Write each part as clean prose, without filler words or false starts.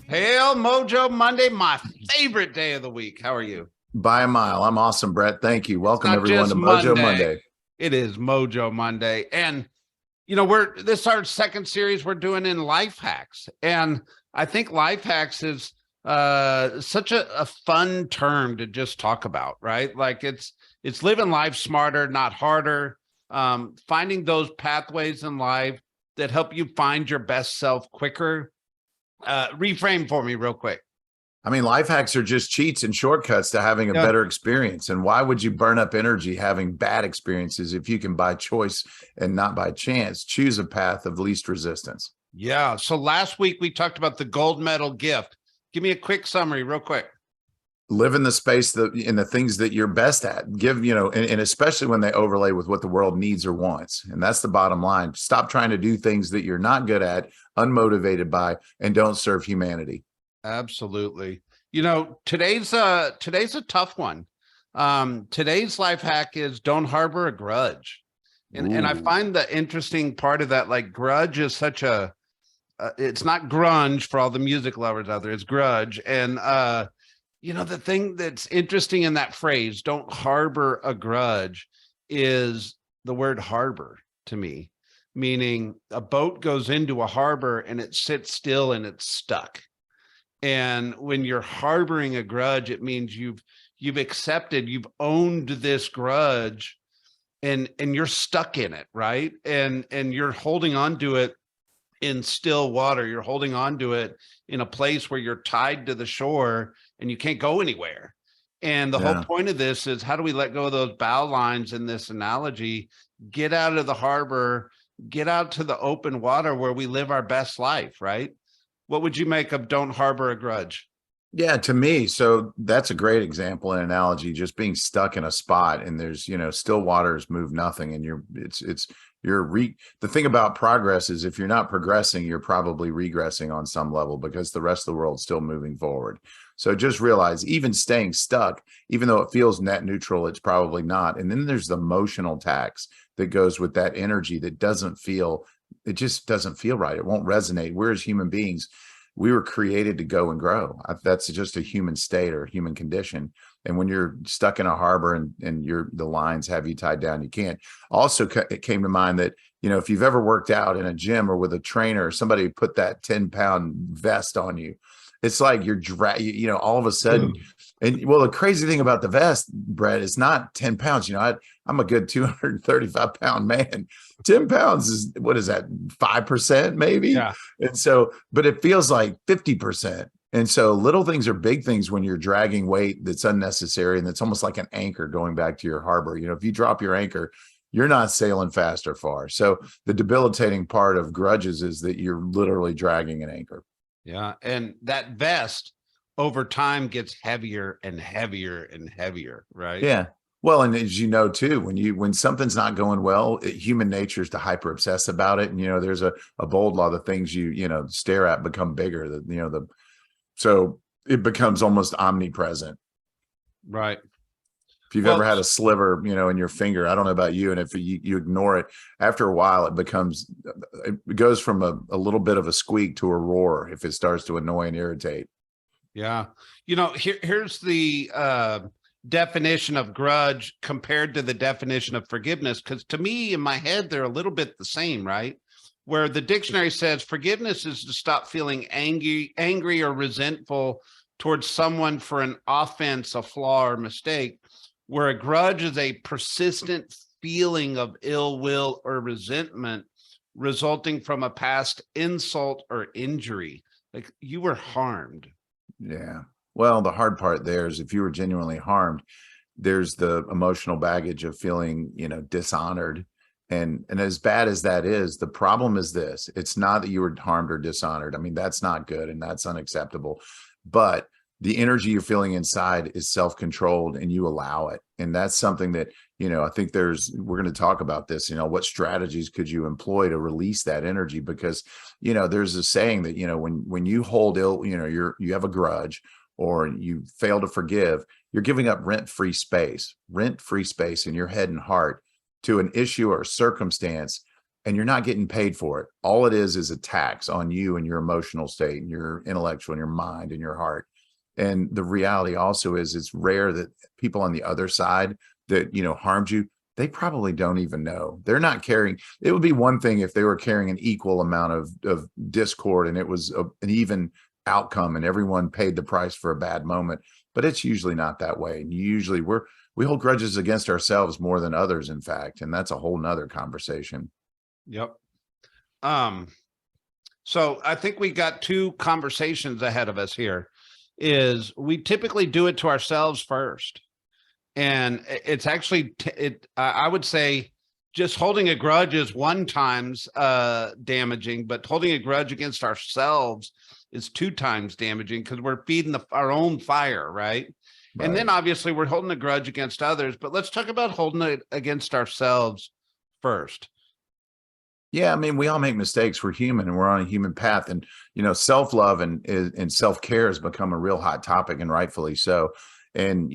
Hail Mojo Monday, my favorite day of the week. How are you? By a mile. I'm awesome, Brett. Thank you. It's Welcome not everyone just to Mojo Monday. Monday. It is Mojo Monday. And this is our second series we're doing in life hacks. And I think life hacks is such a fun term to just talk about, right? Like it's living life smarter, not harder. Finding those pathways in life that help you find your best self quicker. Reframe for me real quick. I mean, life hacks are just cheats and shortcuts to having a better experience. And why would you burn up energy having bad experiences if you can, by choice and not by chance, choose a path of least resistance? Yeah. So last week we talked about the gold medal gift. Give me a quick summary real quick. Live in the space that in the things that you're best at. Give, and especially when they overlay with what the world needs or wants. And that's the bottom line. Stop trying to do things that you're not good at, unmotivated by, and don't serve humanity. Absolutely. Today's a tough one. Today's life hack is don't harbor a grudge. And I find the interesting part of that, like grudge is such it's not grunge for all the music lovers out there, it's grudge. And the thing that's interesting in that phrase, don't harbor a grudge, is the word harbor to me, meaning a boat goes into a harbor and it sits still and it's stuck. And when you're harboring a grudge, it means you've accepted, you've owned this grudge and you're stuck in it, right? And you're holding on to it in still water. You're holding on to it in a place where you're tied to the shore and you can't go anywhere. And the whole point of this is, how do we let go of those bow lines in this analogy, get out of the harbor, get out to the open water where we live our best life, right? What would you make of don't harbor a grudge? Yeah, to me, so that's a great example and analogy, just being stuck in a spot and there's, still waters move nothing. And the thing about progress is if you're not progressing, you're probably regressing on some level because the rest of the world's still moving forward. So just realize even staying stuck, even though it feels net neutral, it's probably not. And then there's the emotional tax that goes with that energy that it just doesn't feel right. It won't resonate. We're, as human beings, we were created to go and grow. That's just a human state or human condition. And when you're stuck in a harbor and the lines have you tied down, you can't. Also, it came to mind that, if you've ever worked out in a gym or with a trainer, somebody put that 10-pound vest on you, it's like you're all of a sudden. And well, the crazy thing about the vest, Brett, is not 10 pounds. I'm a good 235-pound man. 10 pounds is, what is that, 5% maybe? Yeah. And so, but it feels like 50%. And so little things are big things when you're dragging weight that's unnecessary. And it's almost like an anchor going back to your harbor. If you drop your anchor, you're not sailing fast or far. So the debilitating part of grudges is that you're literally dragging an anchor. Yeah. And that vest over time gets heavier and heavier and heavier, right? Yeah. Well, and as you know, too, when something's not going well, human nature is to hyper obsess about it. And, there's a bold law, the things you stare at become bigger, so it becomes almost omnipresent. Right. If you've ever had a sliver, in your finger, I don't know about you. And if you ignore it, after a while, it goes from a little bit of a squeak to a roar if it starts to annoy and irritate. Yeah. Here's the definition of grudge compared to the definition of forgiveness. Because to me, in my head, they're a little bit the same, right? Where the dictionary says forgiveness is to stop feeling angry or resentful towards someone for an offense, a flaw, or mistake. Where a grudge is a persistent feeling of ill will or resentment resulting from a past insult or injury. Like you were harmed. Yeah. Well, the hard part there is if you were genuinely harmed, there's the emotional baggage of feeling, dishonored. And as bad as that is, the problem is this: it's not that you were harmed or dishonored. I mean, that's not good and that's unacceptable. But the energy you're feeling inside is self-controlled and you allow it. And that's something that, I think we're going to talk about this, what strategies could you employ to release that energy? Because, there's a saying that, when you hold ill, you have a grudge or you fail to forgive, you're giving up rent-free space in your head and heart to an issue or circumstance and you're not getting paid for it. All it is a tax on you and your emotional state and your intellectual and your mind and your heart. And the reality also is it's rare that people on the other side that, harmed you, they probably don't even know. They're not carrying. It would be one thing if they were carrying an equal amount of discord and it was an even outcome and everyone paid the price for a bad moment, but it's usually not that way. And usually we hold grudges against ourselves more than others, in fact, and that's a whole nother conversation. Yep. So I think we got two conversations ahead of us here. Is we typically do it to ourselves first. And it's actually, I would say just holding a grudge is one times damaging, but holding a grudge against ourselves is two times damaging because we're feeding our own fire, right? And then obviously we're holding a grudge against others, but let's talk about holding it against ourselves first. Yeah, I mean, we all make mistakes. We're human and we're on a human path. And, self-love and self-care has become a real hot topic, and rightfully so. And,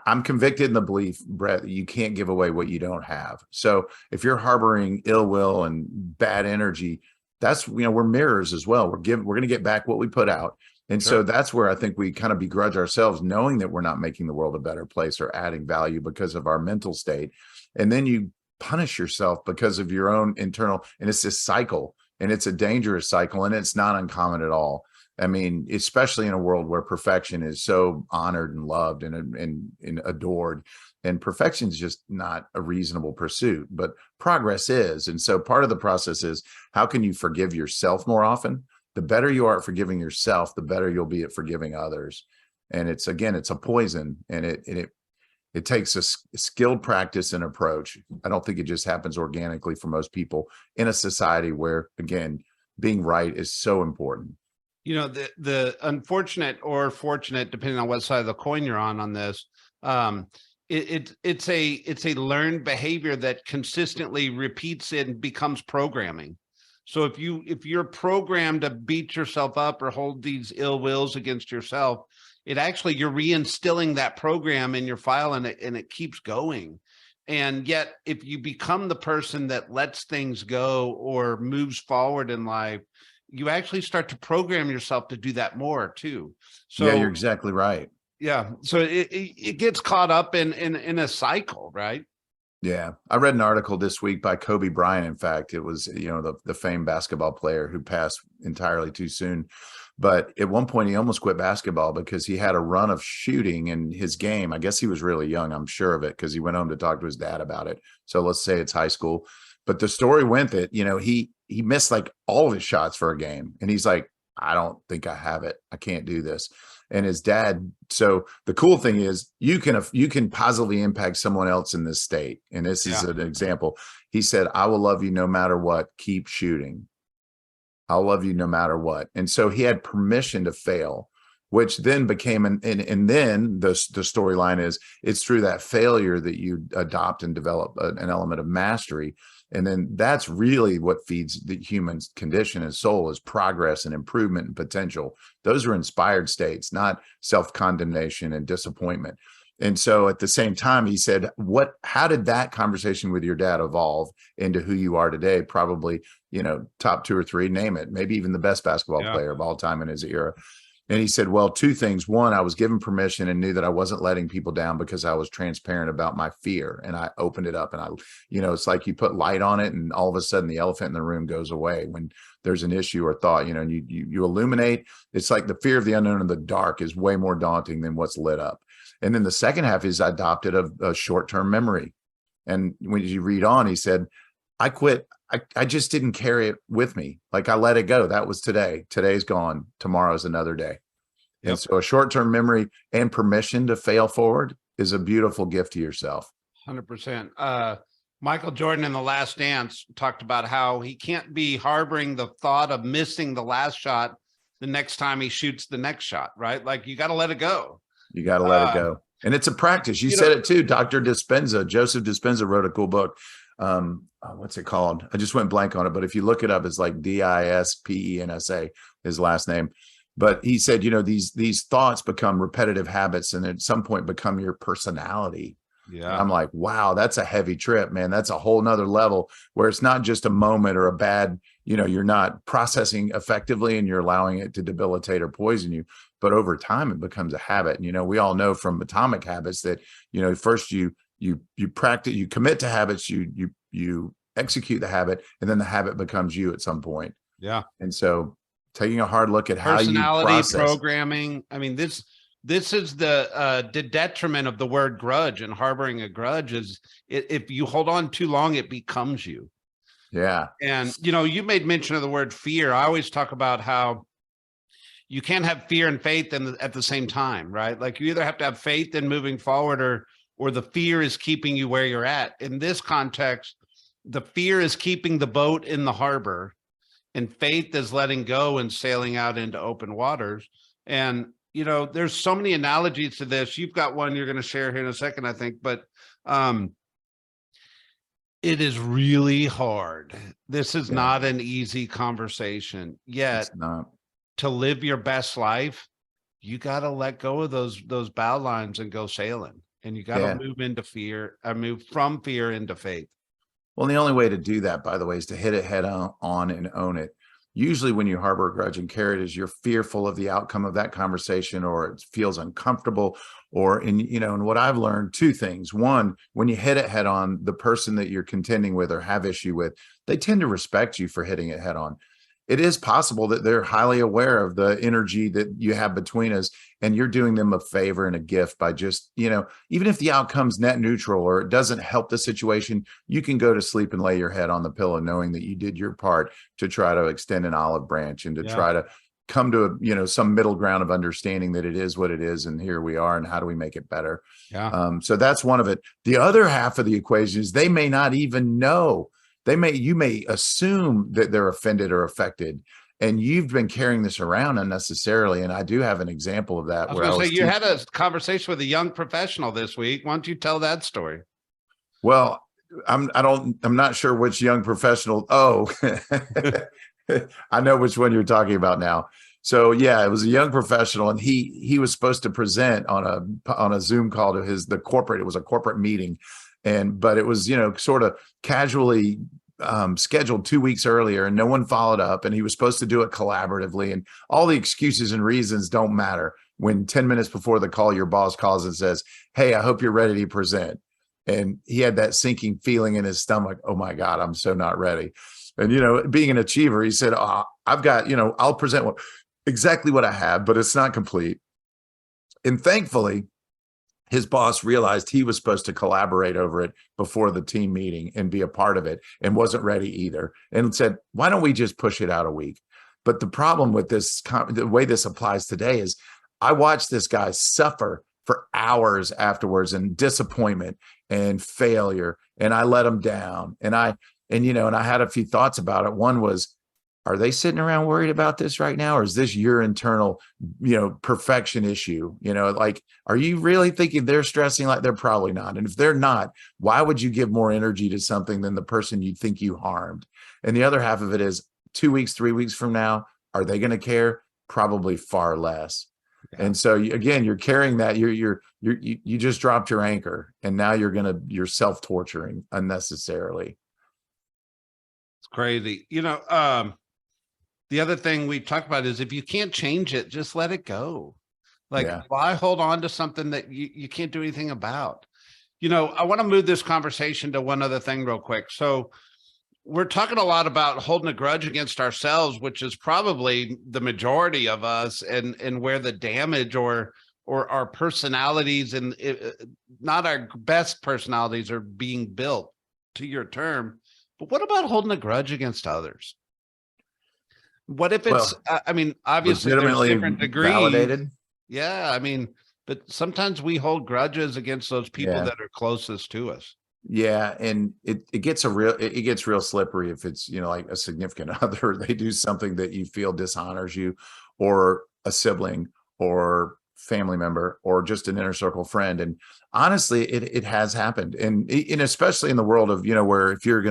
I'm convicted in the belief, Brett, that you can't give away what you don't have. So if you're harboring ill will and bad energy, that's, we're mirrors as well. We're going to get back what we put out. And so that's where I think we kind of begrudge ourselves, knowing that we're not making the world a better place or adding value because of our mental state. And then you punish yourself because of your own internal, and it's this cycle, and it's a dangerous cycle, and it's not uncommon at all. I mean, especially in a world where perfection is so honored and loved and adored, and perfection is just not a reasonable pursuit, but progress is. And so part of the process is, how can you forgive yourself more often? The better you are at forgiving yourself, the better you'll be at forgiving others. And it's a poison, and it takes a skilled practice and approach. I don't think it just happens organically for most people in a society where, again, being right is so important. The unfortunate or fortunate, depending on what side of the coin you're on this, it's a learned behavior that consistently repeats it and becomes programming. So if you're programmed to beat yourself up or hold these ill wills against yourself, you're reinstilling that program in your file, and it keeps going. And yet, if you become the person that lets things go or moves forward in life, you actually start to program yourself to do that more too. So yeah, you're exactly right. Yeah. So it gets caught up in a cycle, right? Yeah. I read an article this week by Kobe Bryant. In fact, it was, the famed basketball player who passed entirely too soon. But at one point, he almost quit basketball because he had a run of shooting in his game. I guess he was really young. I'm sure of it, because he went home to talk to his dad about it. So let's say it's high school. But the story went that, he missed like all of his shots for a game. And he's like, I don't think I have it. I can't do this. And his dad. So the cool thing is you can positively impact someone else in this state. And this is an example. He said, I will love you no matter what. Keep shooting. I'll love you no matter what. And so he had permission to fail, which then became and then the storyline is it's through that failure that you adopt and develop an element of mastery. And then that's really what feeds the human condition and soul, is progress and improvement and potential. Those are inspired states, not self-condemnation and disappointment. And so at the same time, he said, how did that conversation with your dad evolve into who you are today? Probably, top 2 or 3, name it, maybe even the best basketball player of all time in his era. And he said, well, 2 things. One, I was given permission and knew that I wasn't letting people down because I was transparent about my fear. And I opened it up, and it's like you put light on it, and all of a sudden the elephant in the room goes away when there's an issue or thought, and you illuminate. It's like the fear of the unknown in the dark is way more daunting than what's lit up. And then the second half is I adopted a short-term memory. And when you read on, he said, I quit. I just didn't carry it with me. Like, I let it go. That was today. Today's gone. Tomorrow's another day. Yep. And so a short-term memory and permission to fail forward is a beautiful gift to yourself. 100%. Michael Jordan in The Last Dance talked about how he can't be harboring the thought of missing the last shot the next time he shoots the next shot, right? Like, you got to let it go. You got to let it go. And it's a practice. You said it too. Dr. Dispenza, Joseph Dispenza, wrote a cool book. What's it called? I just went blank on it, but if you look it up, it's like Dispensa, his last name. But he said, these thoughts become repetitive habits, and at some point become your personality. And Yeah. I'm like, wow, that's a heavy trip, man. That's a whole nother level where it's not just a moment or a bad, you're not processing effectively and you're allowing it to debilitate or poison you. But over time, it becomes a habit. And, we all know from Atomic Habits that, first you practice, you commit to habits, you execute the habit, and then the habit becomes you at some point. Yeah. And so taking a hard look at how you Personality process. programming. I mean, this is the detriment of the word grudge, and harboring a grudge is if you hold on too long, it becomes you. Yeah. And, you made mention of the word fear. I always talk about how you can't have fear and faith at the same time, right? Like, you either have to have faith in moving forward, or the fear is keeping you where you're at. In this context, the fear is keeping the boat in the harbor, and faith is letting go and sailing out into open waters. And, there's so many analogies to this. You've got one you're going to share here in a second, I think, but it is really hard. This is not an easy conversation yet. It's not. To live your best life, you got to let go of those bow lines and go sailing. And you got to move into fear. Move from fear into faith. Well, the only way to do that, by the way, is to hit it head on and own it. Usually when you harbor a grudge and carry it, is you're fearful of the outcome of that conversation, or it feels uncomfortable, or and what I've learned, two things. One, when you hit it head on, the person that you're contending with or have issue with, they tend to respect you for hitting it head on. It is possible that they're highly aware of the energy that you have between us, and you're doing them a favor and a gift by just, even if the outcome's net neutral or it doesn't help the situation, you can go to sleep and lay your head on the pillow knowing that you did your part to try to extend an olive branch and to try to come to some middle ground of understanding that it is what it is, and here we are, and how do we make it better. So that's one of it. The other half of the equation is they may not even know. You may assume that they're offended or affected, and you've been carrying this around unnecessarily. And I do have an example of that. I was going to say, you had a conversation with a young professional this week. Why don't you tell that story? Well, I'm not sure which young professional. Oh, I know which one you're talking about now. So yeah, it was a young professional, and he was supposed to present on a Zoom call to the corporate. It was a corporate meeting. But it was, sort of casually scheduled 2 weeks earlier, and no one followed up, and he was supposed to do it collaboratively, and all the excuses and reasons don't matter when 10 minutes before the call, your boss calls and says, "Hey, I hope you're ready to present." And he had that sinking feeling in his stomach. Oh my God, I'm so not ready. And, being an achiever, he said, I've got, I'll present exactly what I have, but it's not complete. And thankfully, his boss realized he was supposed to collaborate over it before the team meeting and be a part of it, and wasn't ready either, and said, why don't we just push it out a week? But the problem with this, the way this applies today, is I watched this guy suffer for hours afterwards, and disappointment and failure, and I let him down. And I had a few thoughts about it. One was, are they sitting around worried about this right now? Or is this your internal, perfection issue? Like, are you really thinking they're stressing? Like, they're probably not. And if they're not, why would you give more energy to something than the person you think you harmed? And the other half of it is 2 weeks, 3 weeks from now, are they going to care? Probably far less. Yeah. And so again, you're carrying that, you just dropped your anchor, and now you're self-torturing unnecessarily. It's crazy. The other thing we talked about is, if you can't change it, just let it go. Like, why hold on to something that you can't do anything about? I want to move this conversation to one other thing real quick. So we're talking a lot about holding a grudge against ourselves, which is probably the majority of us, and where the damage or our personalities, and not our best personalities, are being built, to your term. But what about holding a grudge against others? What if it's, obviously there's different degrees. Validated. Yeah. But sometimes we hold grudges against those people that are closest to us. Yeah. And it gets real slippery if it's, like a significant other. They do something that you feel dishonors you, or a sibling, or family member, or just an inner circle friend. And honestly, it has happened. And especially in the world of, where if you're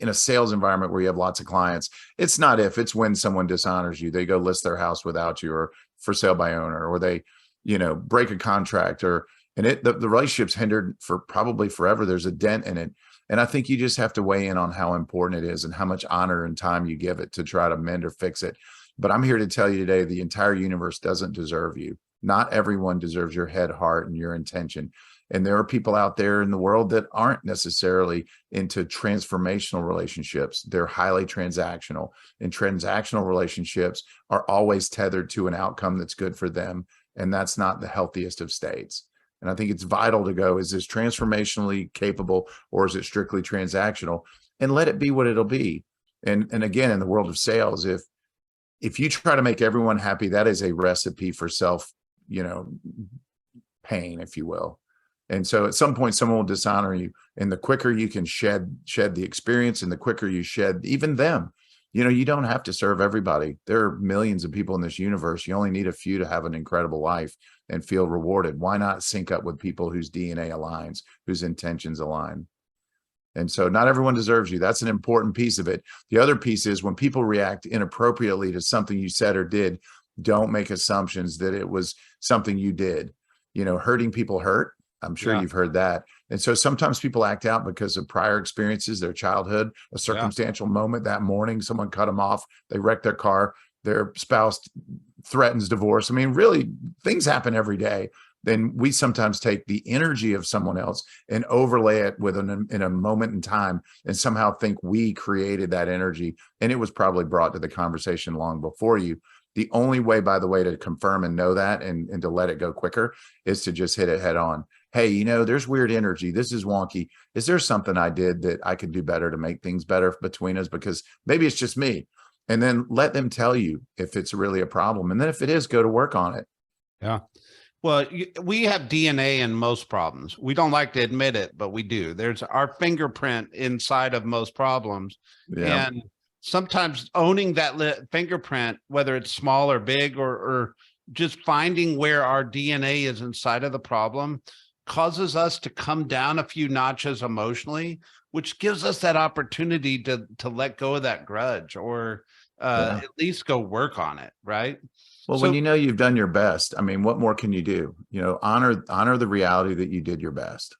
in a sales environment where you have lots of clients, it's not if, it's when someone dishonors you. They go list their house without you, or for sale by owner, or they, break a contract, or, and the relationship's hindered for probably forever. There's a dent in it. And I think you just have to weigh in on how important it is and how much honor and time you give it to try to mend or fix it. But I'm here to tell you today, the entire universe doesn't deserve you. Not everyone deserves your head, heart, and your intention. And there are people out there in the world that aren't necessarily into transformational relationships. They're highly transactional, and transactional relationships are always tethered to an outcome that's good for them. And that's not the healthiest of states. And I think it's vital to go, is this transformationally capable or is it strictly transactional? And let it be what it'll be. And again, in the world of sales, if you try to make everyone happy, that is a recipe for self, pain, if you will. And so at some point, someone will dishonor you. And the quicker you can shed the experience, and the quicker you shed even them, you don't have to serve everybody. There are millions of people in this universe. You only need a few to have an incredible life and feel rewarded. Why not sync up with people whose DNA aligns, whose intentions align? And so not everyone deserves you. That's an important piece of it. The other piece is when people react inappropriately to something you said or did, don't make assumptions that it was something you did. Hurting people hurt. I'm sure you've heard that. And so sometimes people act out because of prior experiences, their childhood, a circumstantial moment that morning, someone cut them off, they wrecked their car, their spouse threatens divorce. I mean, really, things happen every day. Then we sometimes take the energy of someone else and overlay it with in a moment in time and somehow think we created that energy. And it was probably brought to the conversation long before you. The only way, by the way, to confirm and know that and to let it go quicker is to just hit it head on. Hey, there's weird energy. This is wonky. Is there something I did that I could do better to make things better between us? Because maybe it's just me. And then let them tell you if it's really a problem. And then if it is, go to work on it. Yeah. Well, we have DNA in most problems. We don't like to admit it, but we do. There's our fingerprint inside of most problems. Yeah. And sometimes owning that fingerprint, whether it's small or big, or just finding where our DNA is inside of the problem, causes us to come down a few notches emotionally, which gives us that opportunity to let go of that grudge, or at least go work on it. Right. Well, when you've done your best, I mean, what more can you do? Honor the reality that you did your best.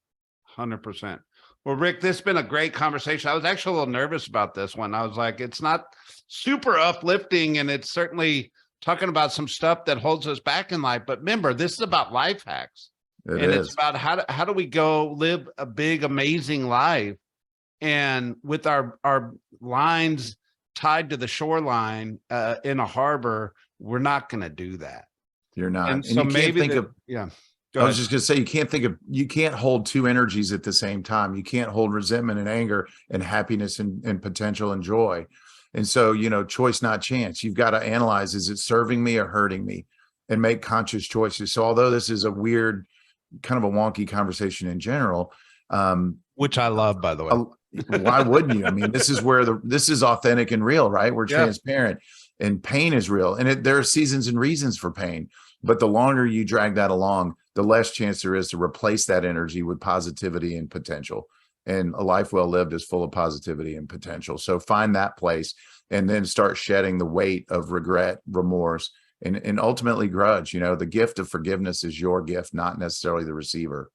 100%. Well, Rick, this has been a great conversation. I was actually a little nervous about this one. I was like, it's not super uplifting, and it's certainly talking about some stuff that holds us back in life. But remember, this is about life hacks. It's about how do we go live a big, amazing life, and with our lines tied to the shoreline in a harbor, we're not going to do that. You're not. And so maybe I was just going to say, you can't hold two energies at the same time. You can't hold resentment and anger and happiness and potential and joy. And so, choice, not chance. You've got to analyze, is it serving me or hurting me, and make conscious choices. So although this is a weird, kind of a wonky conversation in general, which I love, by the way. Why wouldn't you? I mean, this is where this is authentic and real, right? We're transparent, and pain is real. And there are seasons and reasons for pain, but the longer you drag that along, the less chance there is to replace that energy with positivity and potential. And a life well lived is full of positivity and potential. So find that place and then start shedding the weight of regret, remorse, and ultimately grudge. The gift of forgiveness is your gift, not necessarily the receiver.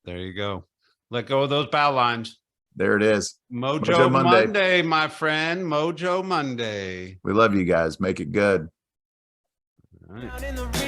There you go. Let go of those bow lines. There it is. Mojo Monday, my friend. Mojo Monday. We love you guys. Make it good. All right.